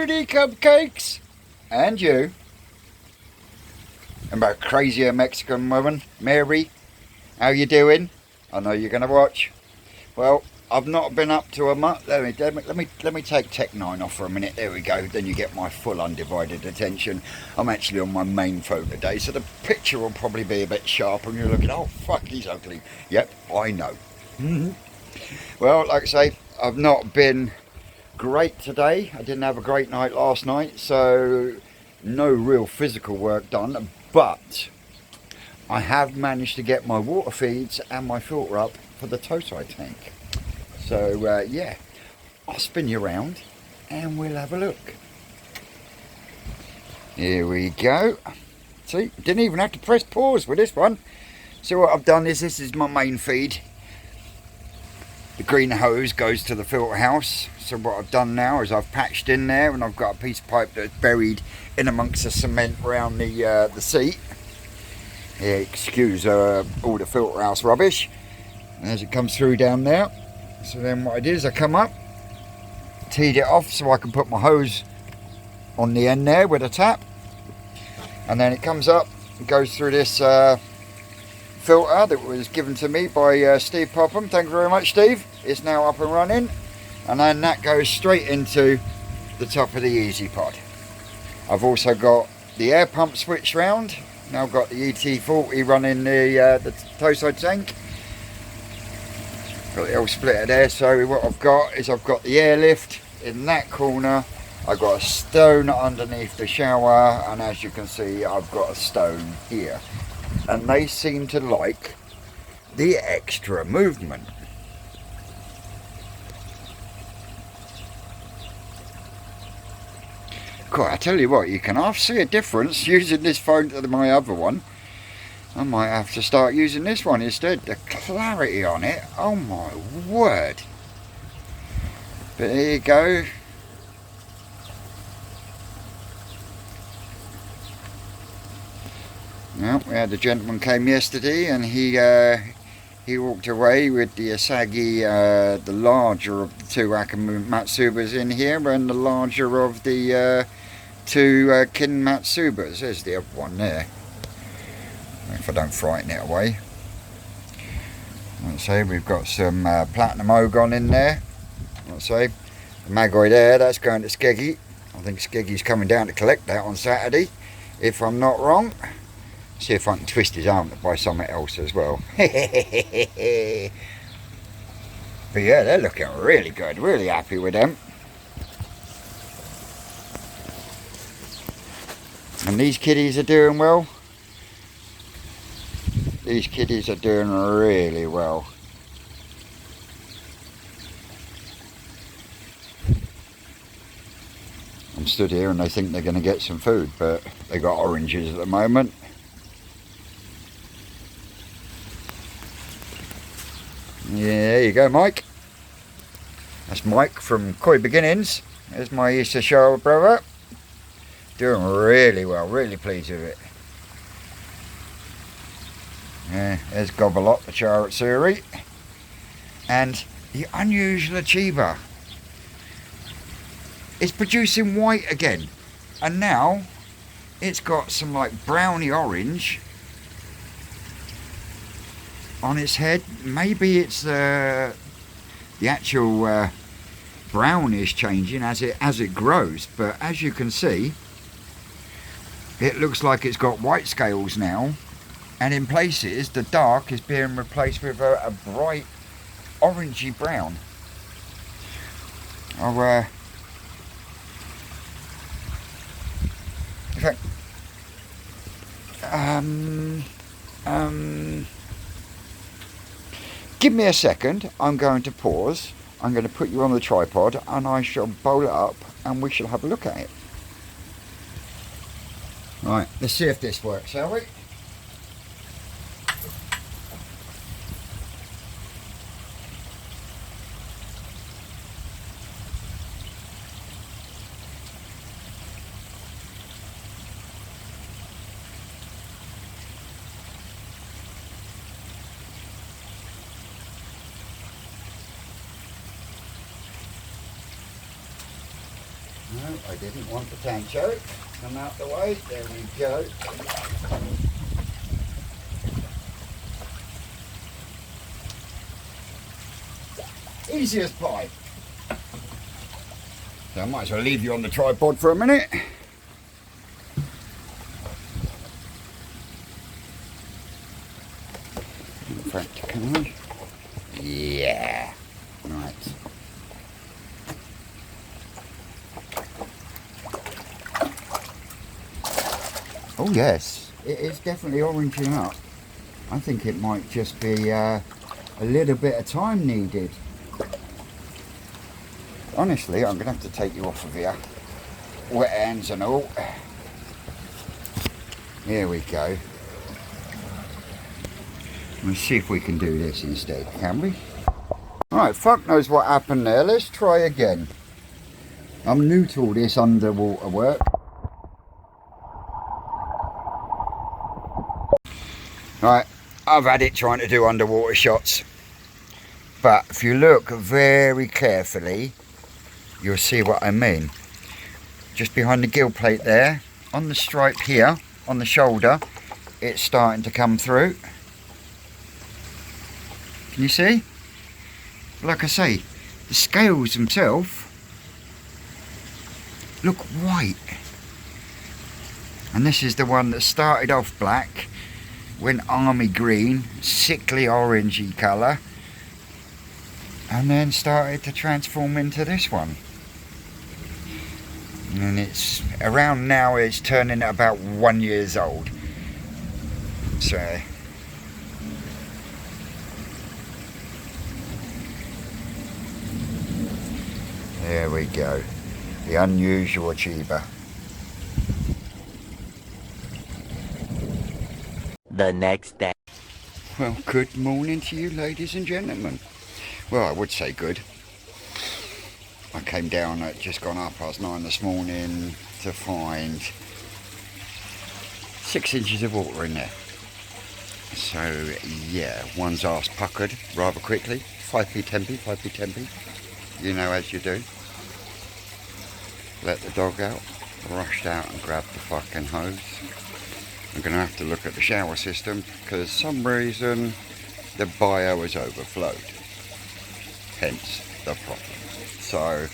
Judy Cupcakes, and you, and that crazier Mexican woman, Mary. How you doing? I know you're going to watch. Well, I've not been up to a month. Let me take Tech 9 off for a minute. There we go. Then you get my full undivided attention. I'm actually on my main phone today, so the picture will probably be a bit sharp, and you're looking, oh fuck, he's ugly. Yep, I know. Well, like I say, I've not been great today. I didn't have a great night last night, so no real physical work done, but I have managed to get my water feeds and my filter up for the Tosai tank. So yeah, I'll spin you around and we'll have a look. Here we go. See, didn't even have to press pause with this one. So what I've done is, this is my main feed. The green hose goes to the filter house. So what I've done now is I've patched in there, and I've got a piece of pipe that's buried in amongst the cement around the seat. Yeah, excuse all the filter house rubbish. And as it comes through down there. So then what I did is I come up, teed it off so I can put my hose on the end there with a tap. And then it comes up and goes through this filter that was given to me by Steve Popham. Thank you very much, Steve. It's now up and running. And then that goes straight into the top of the Easy Pod. I've also got the air pump switched round. Now I've got the ET40 running the Tosai tank. Got the old splitter there. So what I've got is I've got the airlift in that corner. I've got a stone underneath the shower, and as you can see, I've got a stone here. And they seem to like the extra movement. God, I tell you what, you can half see a difference using this phone to my other one. I might have to start using this one instead. The clarity on it, oh my word. But there you go. Well, we had a gentleman came yesterday, and he walked away with the Asagi, the larger of the two Akamumatsubas in here, and the larger of the two Kin Matsubas. There's the other one there. If I don't frighten it away. Let's say we've got some platinum ogon in there. Let's say the Magoi there, that's going to Skeggy. I think Skeggy's coming down to collect that on Saturday, if I'm not wrong. See if I can twist his arm to buy something else as well. But yeah, they're looking really good. Really happy with them. And these kiddies are doing well. These kiddies are doing really well. I'm stood here and they think they're going to get some food, but they got oranges at the moment. Yeah, there you go, Mike. That's Mike from Koi Beginnings. There's my Easter shower brother. Doing really well, really pleased with it. Yeah, there's Gobblelot, the Charat Suri. And the unusual achiever. It's producing white again. And now it's got some like browny orange on its head. Maybe it's the actual brown is changing as it grows, but as you can see, it looks like it's got white scales now, and in places the dark is being replaced with a bright orangey brown. In fact, give me a second. I'm going to pause. I'm going to put you on the tripod, and I shall bowl it up, and we shall have a look at it. Right, let's see if this works, shall we? No, I didn't want the tancho. Come out the way. There we go. Easy as pie. So I might as well leave you on the tripod for a minute. In fact, can I? Yeah. Right. Oh yes, it is definitely oranging up. I think it might just be a little bit of time needed. Honestly, I'm going to have to take you off of here. Wet hands and all. Here we go. Let's see if we can do this instead, can we? Right, fuck knows what happened there. Let's try again. I'm new to all this underwater work. Right, I've had it trying to do underwater shots. But if you look very carefully, you'll see what I mean. Just behind the gill plate there, on the stripe here, on the shoulder, it's starting to come through. Can you see? Like I say, the scales themselves look white. And this is the one that started off black, went army green, sickly orangey colour, and then started to transform into this one. And it's around now, it's turning at about 1 year old. So there we go, the unusual achiever. The next day. Well, good morning to you, ladies and gentlemen. Well, I would say good. I came down at just gone 9:30 this morning to find 6 inches of water in there. So yeah, one's arse puckered rather quickly. 5p, 10p, 5p, 10p. You know, as you do. Let the dog out, rushed out and grabbed the fucking hose. I'm going to have to look at the shower system because some reason the bio has overflowed. Hence the problem. So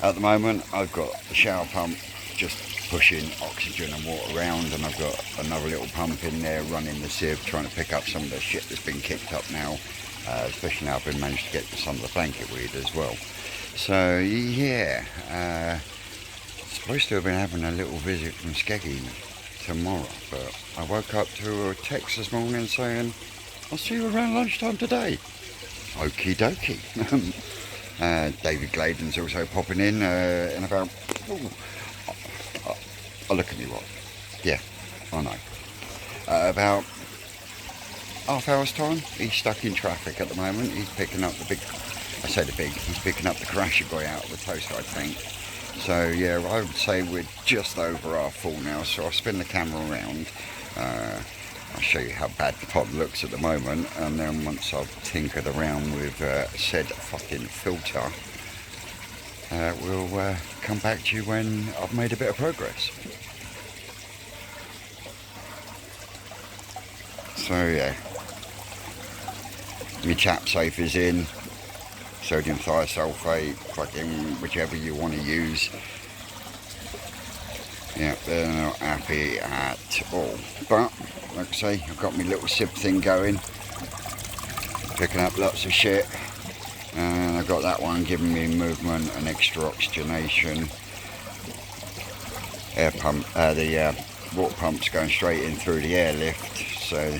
at the moment I've got the shower pump just pushing oxygen and water around, and I've got another little pump in there running the sieve, trying to pick up some of the shit that's been kicked up now, especially now I've been managed to get to some of the blanket weed as well. So yeah, supposed to have been having a little visit from Skeggy tomorrow, but I woke up to a text this morning saying I'll see you around lunchtime today. Okie dokie. David Gladen's also popping in about look at me what, yeah, I know, about half hour's time. He's stuck in traffic at the moment. He's picking up he's picking up the crasher guy out of the toast, I think. So yeah, I would say we're just over half full now, so I'll spin the camera around. I'll show you how bad the pod looks at the moment, and then once I've tinkered around with said fucking filter, we'll come back to you when I've made a bit of progress. So yeah, my chap safe is in, sodium thiosulfate, fucking whichever you want to use. Yeah, they're not happy at all. But like I say, I've got my little sieve thing going, picking up lots of shit, and I've got that one giving me movement and extra oxygenation. Air pump, the water pump's going straight in through the airlift, so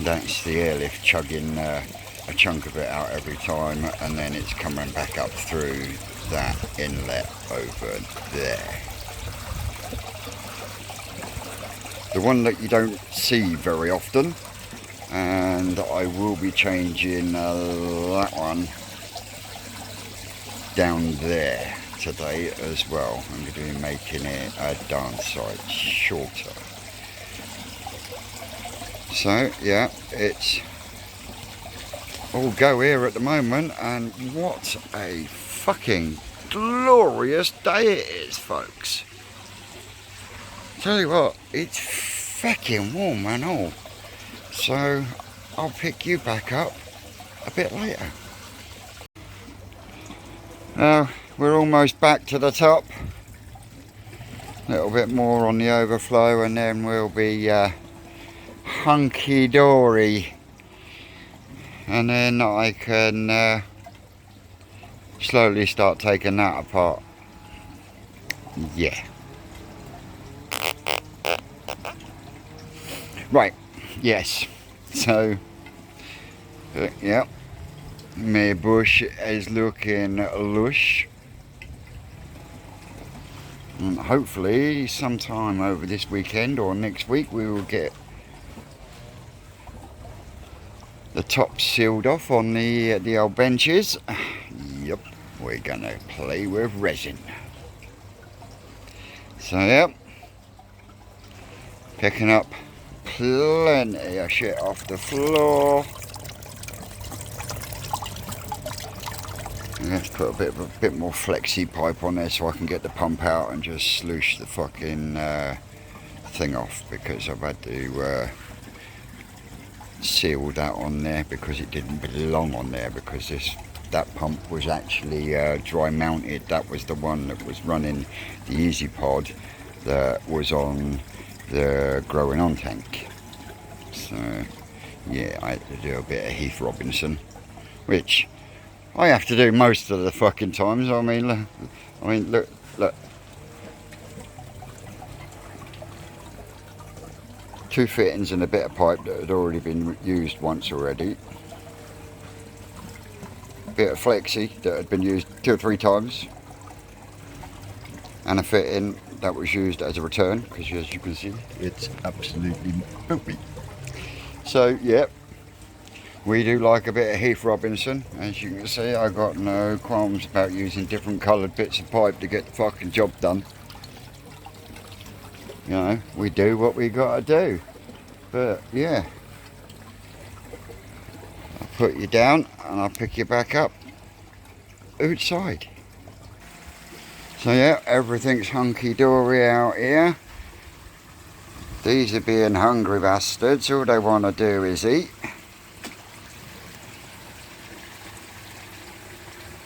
that's the airlift chugging a chunk of it out every time, and then it's coming back up through that inlet over there. The one that you don't see very often, and I will be changing that one down there today as well. I'm going to be making it a darn sight shorter. So yeah, it's all go here at the moment, and what a fucking glorious day it is, folks. Tell you what, it's fucking warm and all. So I'll pick you back up a bit later. Now we're almost back to the top. A little bit more on the overflow and then we'll be hunky-dory. And then I can slowly start taking that apart. Yeah. Right, yes. So, yeah. My bush is looking lush. And hopefully sometime over this weekend or next week we will get the top sealed off on the old benches. Yep, we're gonna play with resin. So yep, picking up plenty of shit off the floor. I'm going to put a bit more flexi pipe on there so I can get the pump out and just sloosh the fucking thing off, because I've had to seal that on there because it didn't belong on there, because that pump was actually dry mounted. That was the one that was running the Easy Pod that was on the growing on tank. So yeah, I had to do a bit of Heath Robinson, which I have to do most of the fucking times. I mean, look. Two fittings and a bit of pipe that had already been used once already. A bit of flexi that had been used 2 or 3 times. And a fitting that was used as a return, because as you can see, it's absolutely poopy. So, yeah. We do like a bit of Heath Robinson. As you can see, I got no qualms about using different coloured bits of pipe to get the fucking job done. You know, we do what we gotta do. But yeah, I'll put you down and I'll pick you back up outside. So yeah, everything's hunky-dory out here. These are being hungry bastards. All they want to do is eat.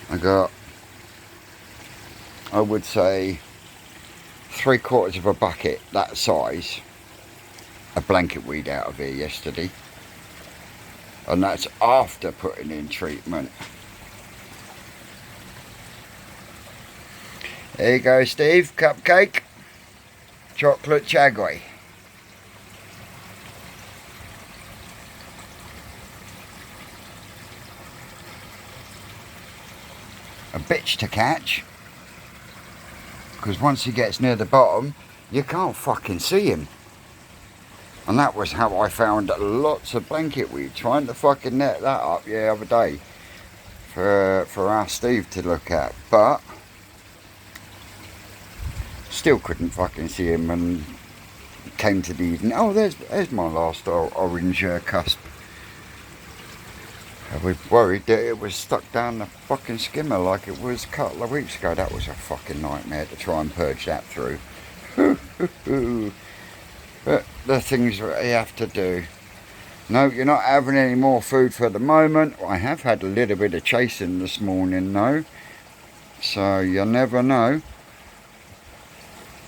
I got, I would say, 3/4 of a bucket, that size, of blanket weed out of here yesterday. And that's after putting in treatment. There you go, Steve, cupcake, chocolate chagway. A bitch to catch, because once he gets near the bottom you can't fucking see him, and that was how I found lots of blanket weed, trying to fucking net that up the other day for our Steve to look at, but still couldn't fucking see him, and came to the evening. Oh, there's my last orange cusp. I was worried that it was stuck down the fucking skimmer like it was a couple of weeks ago. That was a fucking nightmare to try and purge that through. But the things that you have to do. No, you're not having any more food for the moment. I have had a little bit of chasing this morning though, so you never know.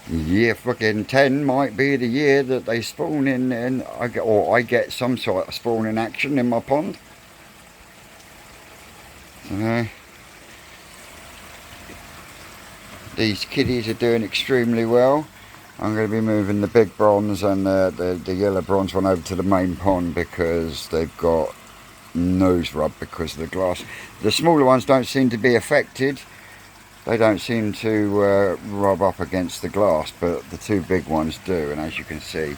Year fucking 10 might be the year that they spawn in, and I get some sort of spawning action in my pond. These kiddies are doing extremely well. I'm going to be moving the big bronze and the yellow bronze one over to the main pond because they've got nose rub because of the glass. The smaller ones don't seem to be affected. They don't seem to rub up against the glass, but the 2 big ones do, and as you can see,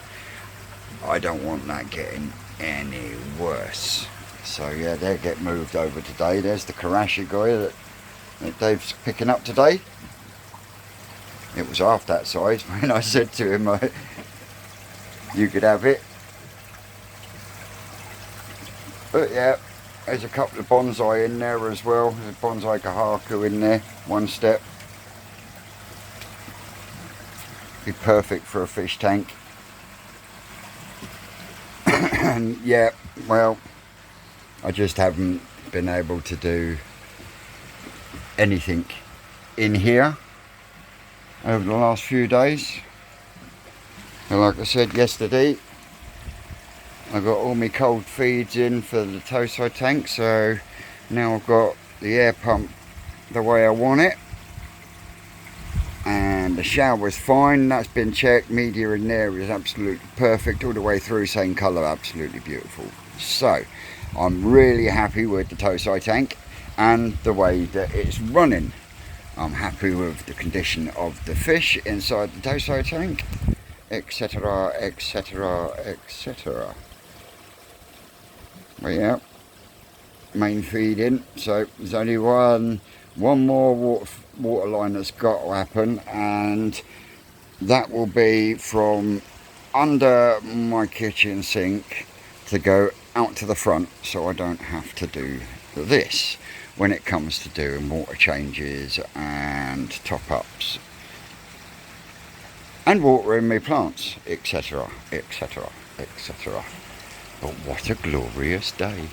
I don't want that getting any worse. So yeah, they'll get moved over today. There's the Karashi guy that Dave's picking up today. It was half that size when I said to him, you could have it. But yeah, there's a couple of bonsai in there as well. There's a bonsai kahaku in there, one step. Be perfect for a fish tank. And yeah, well, I just haven't been able to do anything in here over the last few days. And like I said yesterday, I got all my cold feeds in for the Tosai tank, so now I've got the air pump the way I want it, and the shower's fine. That's been checked. Media in there is absolutely perfect all the way through, same colour, absolutely beautiful. So I'm really happy with the Tosai tank and the way that it's running. I'm happy with the condition of the fish inside the Tosai tank, etc, etc, etc. But yeah, main feed in, so there's only one more water line that's got to happen, and that will be from under my kitchen sink to go out to the front, so I don't have to do this when it comes to doing water changes and top-ups and watering my plants, etc, etc, etc. But what a glorious day.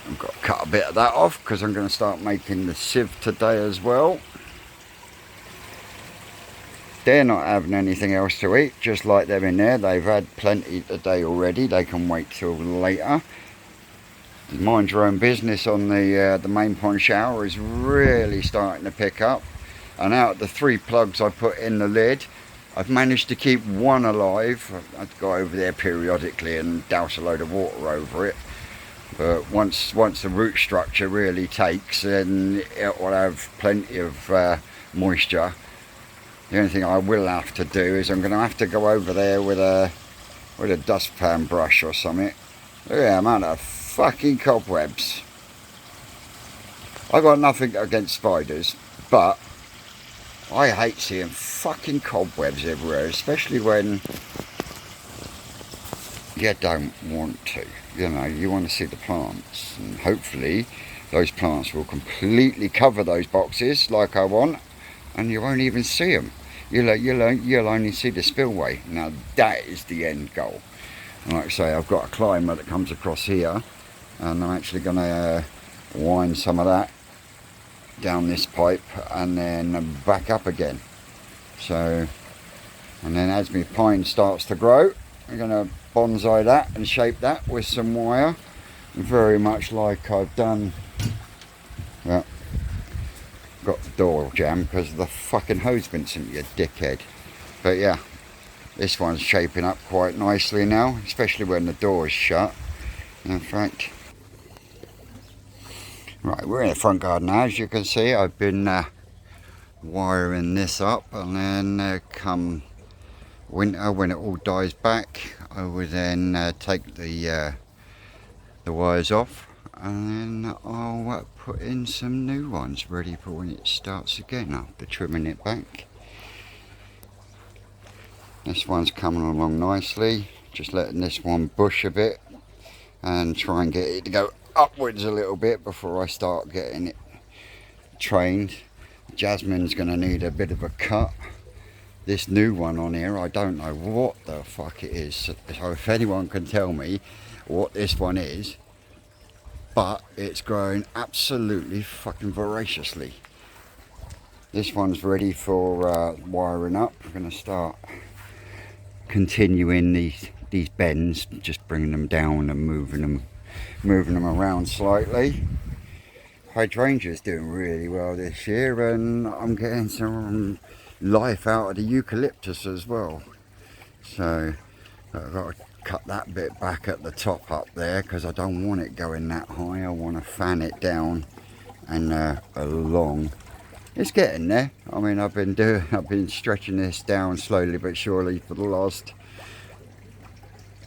I've got to cut a bit of that off because I'm going to start making the sieve today as well. They're not having anything else to eat, just like them in there. They've had plenty today already. They can wait till later. Mind your own business on the main pond shower is really starting to pick up. And out of the 3 plugs I put in the lid, I've managed to keep one alive. I'd go over there periodically and douse a load of water over it. But once the root structure really takes, then it will have plenty of moisture. The only thing I will have to do is I'm going to have to go over there with a dustpan brush or something. Look at the amount of fucking cobwebs. I got nothing against spiders, but I hate seeing fucking cobwebs everywhere, especially when you don't want to. You know, you want to see the plants, and hopefully those plants will completely cover those boxes like I want, and you won't even see them. You'll only see the spillway. Now that is the end goal. And like I say, I've got a climber that comes across here, and I'm actually going to wind some of that down this pipe and then back up again. So, and then as my pine starts to grow, I'm going to bonsai that and shape that with some wire, very much like I've done. Well, got the door jammed because of the fucking hose, Vincent, you dickhead. But yeah, this one's shaping up quite nicely now, especially when the door is shut. In fact, right, we're in the front garden now. As you can see, I've been wiring this up, and then come winter, when it all dies back, I will then take the wires off, and then I'll put in some new ones ready for when it starts again after trimming it back. This one's coming along nicely, just letting this one bush a bit and try and get it to go upwards a little bit before I start getting it trained. Jasmine's going to need a bit of a cut. This new one on here, I don't know what the fuck it is, so if anyone can tell me what this one is, but it's growing absolutely fucking voraciously. This one's ready for wiring up. We're going to start continuing these bends, just bringing them down and moving them around slightly. Hydrangea's doing really well this year, and I'm getting some life out of the eucalyptus as well. So I've got to cut that bit back at the top up there because I don't want it going that high. I want to fan it down and along. It's getting there. I mean, I've been stretching this down slowly but surely for the last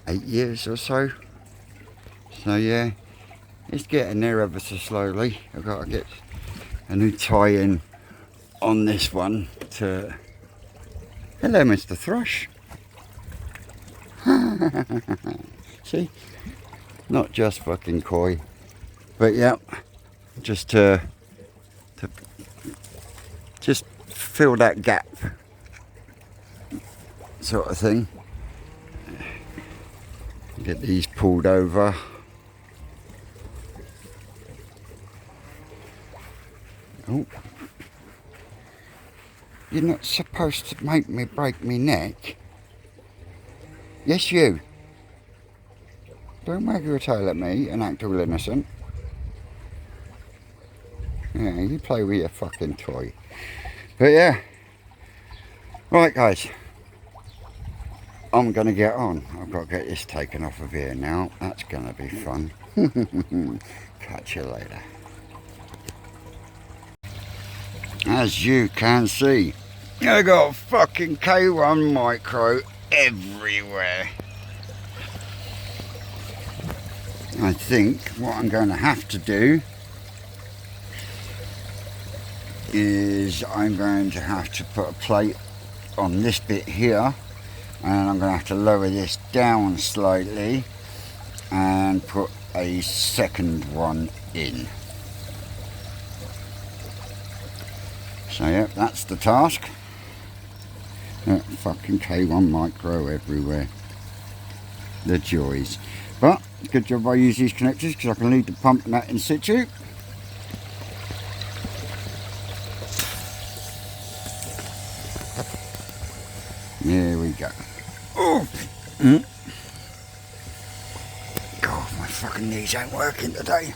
8 years or so. So yeah, it's getting there ever so slowly. I've got to get a new tie-in on this one to... Hello, Mr. Thrush. See, Not just fucking koi. But yeah, just to just fill that gap sort of thing. Get these pulled over. Oh, you're not supposed to make me break me neck. Yes, you. Don't wag your tail at me and act all innocent. Yeah, you play with your fucking toy. But yeah. Right, guys. I'm going to get on. I've got to get this taken off of here now. That's going to be fun. Catch you later. As you can see, I got fucking K1 micro everywhere. I think what I'm going to have to do is I'm going to have to put a plate on this bit here, and I'm going to have to lower this down slightly and put a second one in. So yeah, that's the task. Yeah, fucking K1 micro everywhere. The joys. But good job I use these connectors because I can leave the pump and that in situ. There we go. Oh. God, my fucking knees ain't working today.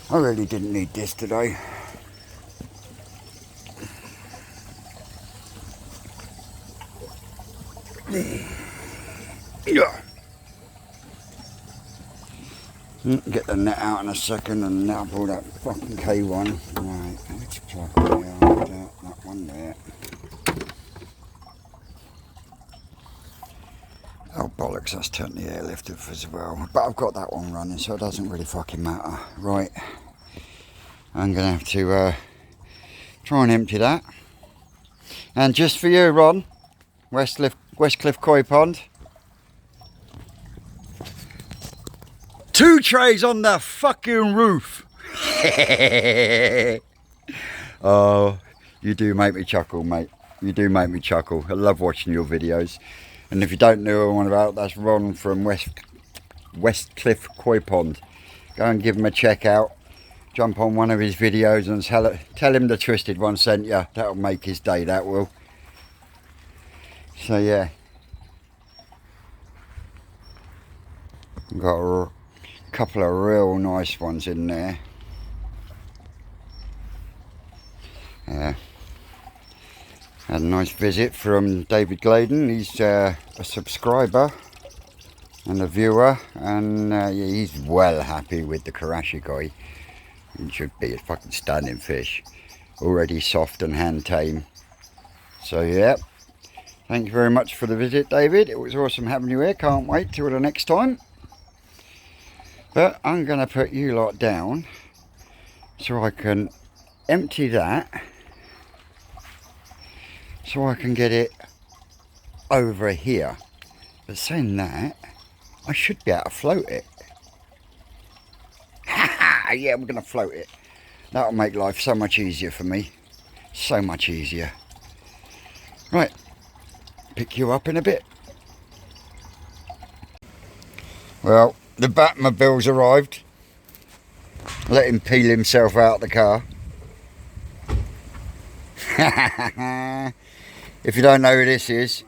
I really didn't need this today. Yeah. Get the net out in a second and now pull that fucking K1. Right, let's plug that one there. Oh bollocks, that's turned the airlift off as well. But I've got that one running, so it doesn't really fucking matter. Right, I'm going to have to try and empty that. And just for you, Ron, Westcliff Koi Pond. 2 trays on the fucking roof. Oh, you do make me chuckle, mate. You do make me chuckle. I love watching your videos. And if you don't know what I'm about, that's Ron from Westcliff Koi Pond. Go and give him a check out. Jump on one of his videos and tell him the Twisted One sent you. That'll make his day, that will. So yeah. Got a couple of real nice ones in there. Had a nice visit from David Gladen. He's a subscriber and a viewer, and yeah, he's well happy with the Karashi Koi. It should be a fucking stunning fish, already soft and hand tame. So yeah, thank you very much for the visit, David. It was awesome having you here. Can't wait till the next time. But I'm going to put you lot down so I can empty that, so I can get it over here. But saying that, I should be able to float it. Yeah, I'm going to float it. That'll make life so much easier for me. So much easier. Right, pick you up in a bit. Well, the Batmobile's arrived. Let him peel himself out of the car. If you don't know who this is,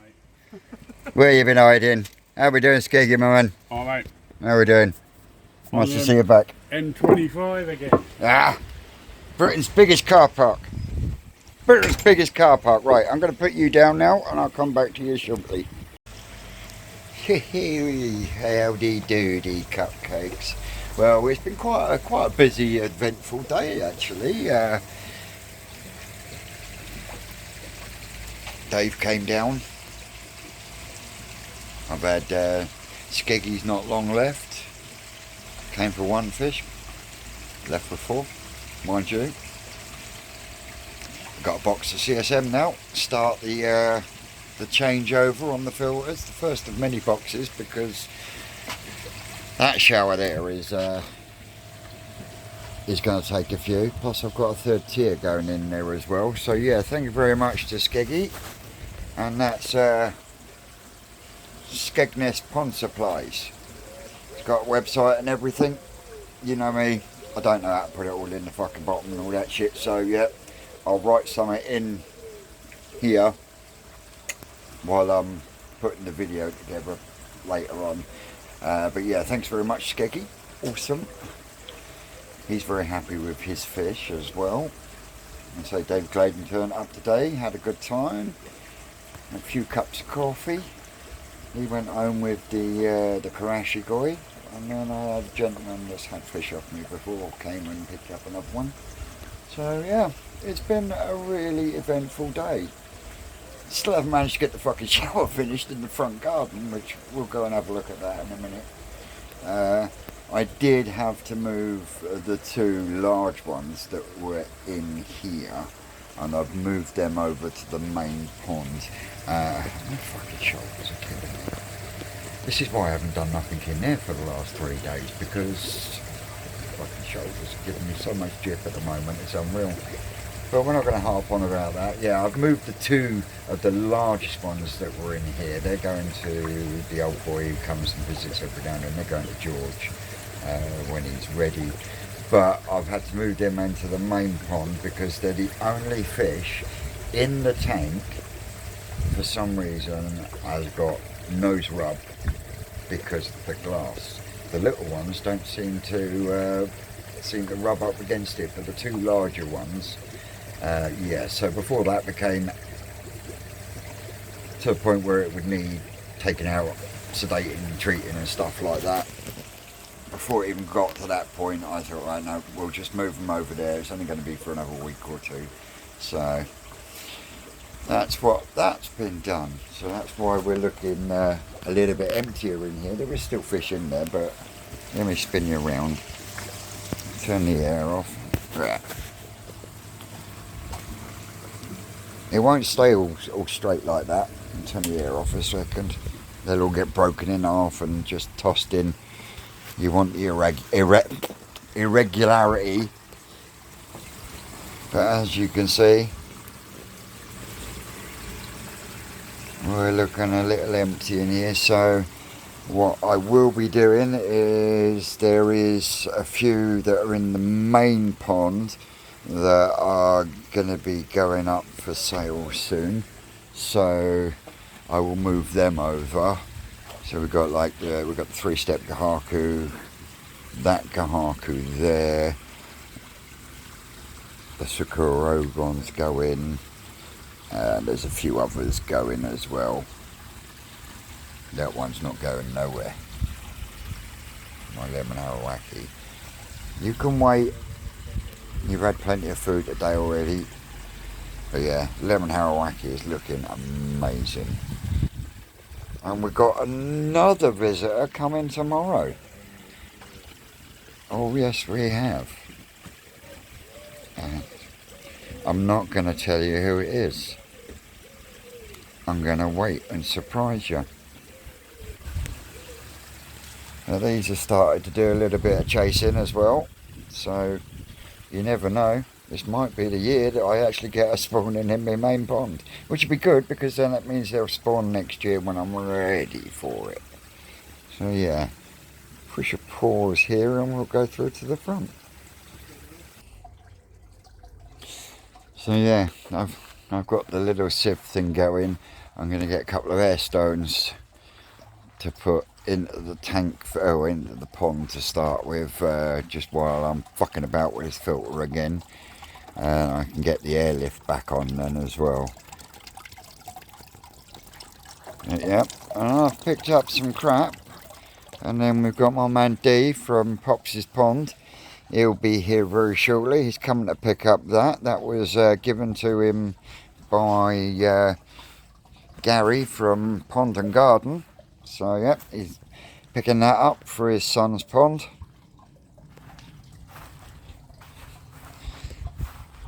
where you been hiding? How we doing, Skeggy, my man? All right. How we doing? Nice to see you back. N25 again. Ah, Britain's biggest car park. Britain's biggest car park. Right, I'm going to put you down now, and I'll come back to you shortly. Howdy doody, cupcakes. Well, it's been quite a busy, eventful day actually. Dave came down. I've had Skeggy's not long left. Came for 1 fish, left with 4, mind you. Got a box of CSM now. Start the changeover on the filters, the first of many boxes, because That shower there is going to take a few. Plus I've got a third tier going in there as well. So yeah, thank you very much to Skeggy. And that's Skegness Pond Supplies. It's got a website and everything. You know me, I don't know how to put it all in the fucking bottom and all that shit. So yeah, I'll write something in here while I'm putting the video together later on. But yeah, thanks very much, Skeggy. Awesome. He's very happy with his fish as well. And so David Clayton turned up today, had a good time, a few cups of coffee. He went home with the Karashi guy, and then I had a gentleman that's had fish off me before came and picked up another one. So yeah, it's been a really eventful day. Still haven't managed to get the fucking shower finished in the front garden, which we'll go and have a look at that in a minute. I did have to move the two large ones that were in here, and I've moved them over to the main pond. My fucking shoulders are killing me. This is why I haven't done nothing in there for the last 3 days, because fucking shoulders are giving me so much jip at the moment, it's unreal. But we're not going to harp on about that. Yeah, I've moved the two of the largest ones that were in here. They're going to the old boy who comes and visits every now and then. They're going to George when he's ready. But I've had to move them into the main pond because they're the only fish in the tank, for some reason, has got nose rub because of the glass. The little ones don't seem to rub up against it, but the two larger ones, yeah. So before that became to a point where it would need taking out, sedating, treating and stuff like that. Before it even got to that point, I thought, right, no, we'll just move them over there. It's only going to be for another week or two. So that's been done. So that's why we're looking a little bit emptier in here. There is still fish in there, but let me spin you around. Turn the air off. It won't stay all straight like that. Turn the air off a second. They'll all get broken in half and just tossed in. You want the irregularity. But as you can see, we're looking a little empty in here. So what I will be doing is there is a few that are in the main pond that are going to be going up for sale soon. So I will move them over. So we've got like we've got the 3-step gahaku, that gahaku there, the sakura ogons go in, there's a few others going as well. That one's not going nowhere. My lemon arawaki. You can wait. You've had plenty of food today already. But yeah, lemon arawaki is looking amazing. And we've got another visitor coming tomorrow. Oh yes, we have. I'm not going to tell you who it is. I'm going to wait and surprise you. Now these have started to do a little bit of chasing as well. So you never know. This might be the year that I actually get a spawning in my main pond. Which would be good, because then that means they'll spawn next year when I'm ready for it. So yeah, push a pause here and we'll go through to the front. So yeah, I've got the little sieve thing going. I'm going to get a couple of air stones to put into the tank, or into the pond to start with, just while I'm fucking about with this filter again. And I can get the airlift back on then as well. Yep, and I've picked up some crap. And then we've got my man D from Pops's Pond. He'll be here very shortly. He's coming to pick up that. That was given to him by Gary from Pond and Garden. So yep, he's picking that up for his son's pond.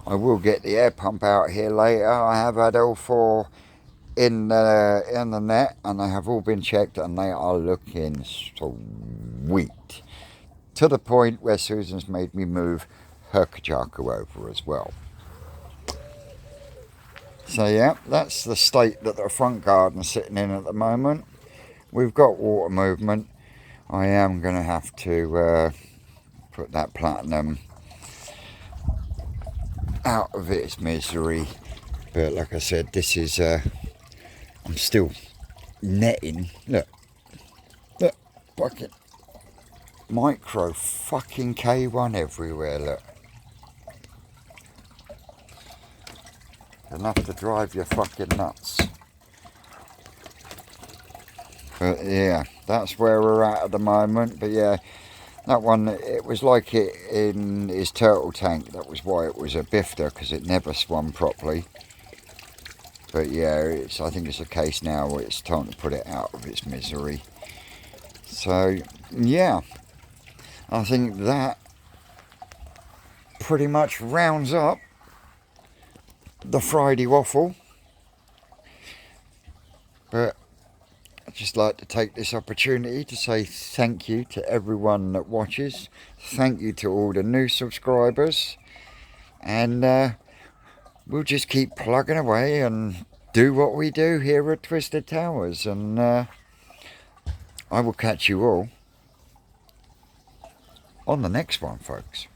I will get the air pump out here later. I have had all 4 in the net, and they have all been checked, and they are looking sweet. To the point where Susan's made me move her kajaku over as well. So yeah, that's the state that the front garden's sitting in at the moment. We've got water movement. I am going to have to put that platinum out of its misery. But like I said, this is, I'm still netting. Look, fucking micro fucking K1 everywhere, look. Enough to drive you fucking nuts. But yeah, that's where we're at the moment. But yeah, that one, it was like it in his turtle tank. That was why it was a bifter, because it never swum properly. But yeah, I think it's a case now where it's time to put it out of its misery. So yeah, I think that pretty much rounds up the Friday waffle. But I'd just like to take this opportunity to say thank you to everyone that watches. Thank you to all the new subscribers. And we'll just keep plugging away and do what we do here at Twisted Towers. And I will catch you all on the next one, folks.